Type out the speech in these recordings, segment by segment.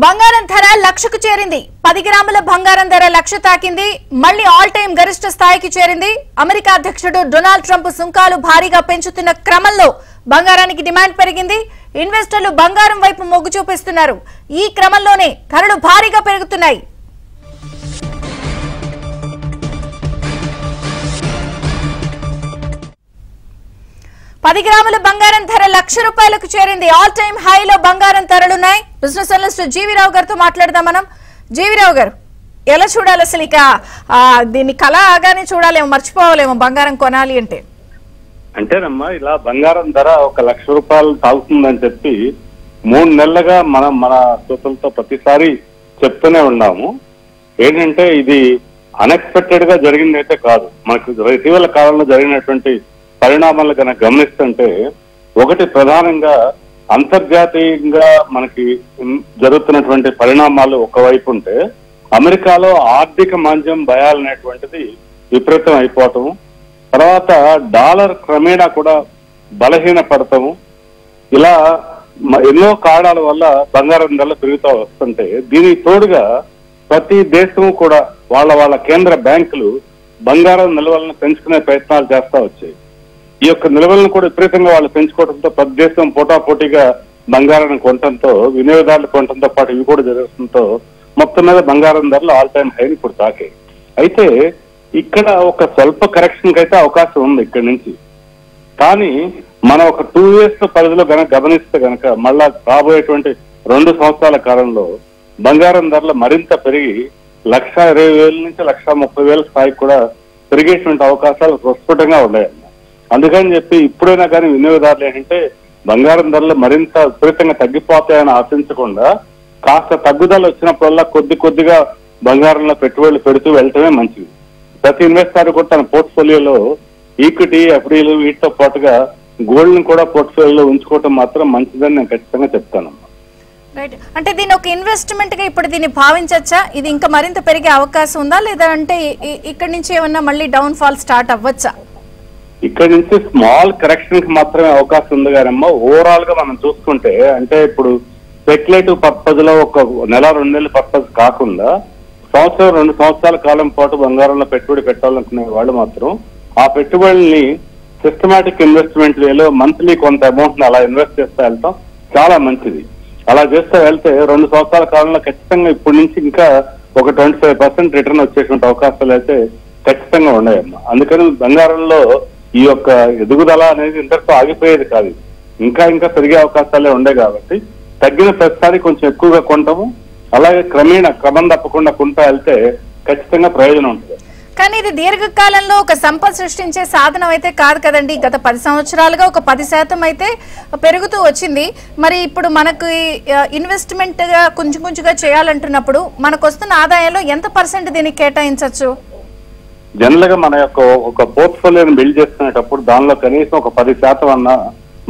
బంగారం ధర లక్షకు చేరింది. 10 గ్రాముల బంగారం ధర లక్ష తాకింది. మళ్లీ ఆల్ టైం గరిష్ట స్థాయికి చేరింది. అమెరికా అధ్యక్షుడు డొనాల్డ్ ట్రంప్ సుంకాలు భారీగా పెంచుతున్న క్రమంలో బంగారానికి డిమాండ్ పెరిగింది. ఇన్వెస్టర్లు బంగారం వైపు మొగ్గు చూపిస్తున్నారు. ఈ క్రమంలోనే ధరలు భారీగా పెరుగుతున్నాయి. పది గ్రాముల బంగారం ధర ₹1,00,000 చేరింది. ఆల్ టైమ్ హైలో బంగారం ధరలున్నాయి. బిజినెస్ అనలిస్ట్ జీవీరావు గారితో మాట్లాడదాం మనం. జీవీరావు గారు, ఎలా చూడాలి అసలు? ఇక దీన్ని కళ ఆగానే చూడాలేమో, మర్చిపోవాలేమో బంగారం కొనాలి అంటే. అంటేనమ్మా, ఇలా బంగారం ధర ₹1,00,000 తాగుతుందని చెప్పి 3 నెలలుగా మన శ్రోతలతో ప్రతిసారి చెప్తూనే ఉన్నాము. ఏంటంటే ఇది అన్ఎక్స్పెక్టెడ్ గా జరిగింది అయితే కాదు. మనకు ఇటీవల కాలంలో జరిగినటువంటి పరిణామాలు కనుక గమనిస్తుంటే, ఒకటి ప్రధానంగా అంతర్జాతీయంగా మనకి జరుగుతున్నటువంటి పరిణామాలు ఒకవైపు ఉంటే, అమెరికాలో ఆర్థిక మాంద్యం భయాలనేటువంటిది విపరీతం అయిపోవటం, తర్వాత డాలర్ క్రమేణా కూడా బలహీన పడటము, ఇలా ఎన్నో కారణాల వల్ల బంగారం ధరలు పెరుగుతూ వస్తుంటే, దీనికి తోడుగా ప్రతి దేశం కూడా వాళ్ళ కేంద్ర బ్యాంకులు బంగారం నిల్వలను పెంచుకునే ప్రయత్నాలు చేస్తూ వచ్చాయి. ఈ యొక్క నిల్వలను కూడా విపరీతంగా వాళ్ళు పెంచుకోవడంతో ప్రతి దేశం పోటాపోటీగా బంగారాన్ని కొనడంతో, వినియోగదారులు కొనడంతో పాటు ఇవి కూడా జరగడంతో మొత్తం మీద బంగారం ధరలు ఆల్ టైమ్ హైని ఇప్పుడు తాకాయి. అయితే ఇక్కడ ఒక స్వల్ప కరెక్షన్ కి అయితే అవకాశం ఉంది ఇక్కడి నుంచి. కానీ మనం ఒక 2 years పరిధిలో గమనిస్తే గనక మళ్ళా రాబోయేటువంటి 2 సంవత్సరాల కాలంలో బంగారం ధరలు మరింత పెరిగి 1,20,000 నుంచి 1,30,000 స్థాయికి కూడా పెరిగేటువంటి అవకాశాలు ప్రస్ఫుటంగా ఉన్నాయన్న. అందుకని చెప్పి ఇప్పుడైనా కానీ వినియోగదారులు ఏంటంటే బంగారం ధరలు మరింత విపరీతంగా తగ్గిపోతాయని ఆశించకుండా కాస్త తగ్గుదల వచ్చినప్పుడల్లా కొద్దిగా బంగారంలో పెట్టుబడులు పెడుతూ వెళ్ళటమే మంచిది. ప్రతి ఇన్వెస్టర్ కూడా తన పోర్ట్ఫోలియోలో ఈక్విటీ, ఎఫ్డీలు వీటితో పాటుగా గోల్డ్ ని కూడా పోర్ట్ఫోలియోలో ఉంచుకోవటం మాత్రం మంచిదని నేను ఖచ్చితంగా చెప్తానమ్మా. రైట్, అంటే దీన్ని ఒక ఇన్వెస్ట్మెంట్ గా ఇప్పుడు దీన్ని భావించచ్చా? ఇది ఇంకా మరింత పెరిగే అవకాశం ఉందా, లేదా అంటే ఇక్కడి నుంచి ఏమన్నా మళ్ళీ డౌన్ ఫాల్ స్టార్ట్ అవ్వచ్చా? ఇక్కడ నుంచి స్మాల్ కరెక్షన్ కి మాత్రమే అవకాశం ఉంది కానమ్మా. ఓవరాల్ గా మనం చూసుకుంటే, అంటే ఇప్పుడు స్పెక్యులేటివ్ పర్పస్ లో ఒక నెల 2 నెలల పర్పస్ కాకుండా 1-2 సంవత్సరాల కాలం పాటు బంగారంలో పెట్టుబడి పెట్టాలనుకునే వాళ్ళు మాత్రం ఆ పెట్టుబడుల్ని సిస్టమాటిక్ ఇన్వెస్ట్మెంట్ వేలో మంత్లీ కొంత అమౌంట్ ని అలా ఇన్వెస్ట్ చేస్తూ వెళ్తాం చాలా మంచిది. అలా చేస్తూ వెళ్తే 2 సంవత్సరాల కాలంలో ఖచ్చితంగా ఇప్పటి నుంచి ఇంకా ఒక 25% రిటర్న్ వచ్చేటువంటి అవకాశాలు అయితే ఖచ్చితంగా ఉన్నాయమ్మా. అందుకని బంగారంలో ఈ యొక్క ఎదుగుదల అనేది ఇంతటితో ఆగిపోయేది కాదు, ఇంకా పెరిగే అవకాశాలే ఉండే కాబట్టి తగ్గిన ప్రతిసారి కొంచెం ఎక్కువగా కొంటాము. అలాగే క్రమం తప్పకుండా కొంటా వెళ్తే ఖచ్చితంగా ప్రయోజనం ఉంటుంది. కానీ ఇది దీర్ఘకాలంలో ఒక సంపద సృష్టించే సాధనం అయితే కాదు కదండి. గత 10 సంవత్సరాలుగా ఒక 10% అయితే పెరుగుతూ వచ్చింది. మరి ఇప్పుడు మనకు ఇన్వెస్ట్మెంట్ గా కొంచెంగా చేయాలంటున్నప్పుడు మనకు వస్తున్న ఆదాయంలో ఎంత % దీనికి కేటాయించవచ్చు? జనరల్ గా మన యొక్క ఒక పోర్ట్ఫోలియోని బిల్డ్ చేసుకునేటప్పుడు దానిలో కనీసం ఒక 10% అన్న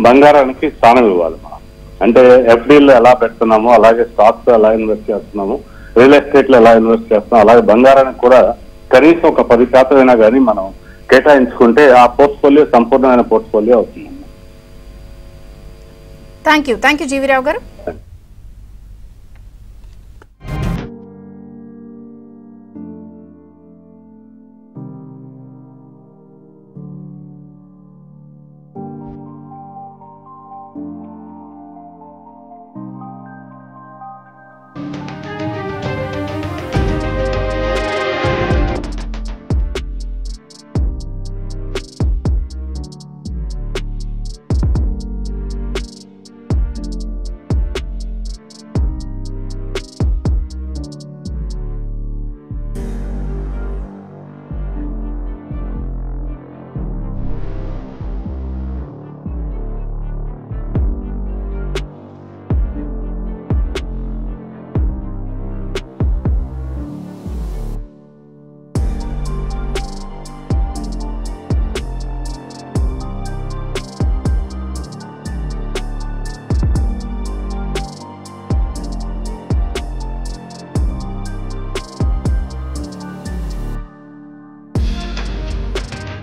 బంగారానికి స్థానం ఇవ్వాలి మనం. అంటే ఎఫ్డీలో ఎలా పెడుతున్నాము, అలాగే స్టాక్స్ ఎలా ఇన్వెస్ట్ చేస్తున్నాము, రియల్ ఎస్టేట్ లో ఎలా ఇన్వెస్ట్ చేస్తున్నాము, అలాగే బంగారానికి కూడా కనీసం ఒక 10% అయినా కానీ మనం కేటాయించుకుంటే ఆ పోర్ట్ఫోలియో సంపూర్ణమైన పోర్ట్ఫోలియో అవుతుంది. థ్యాంక్ యూ జీవీరావు గారు.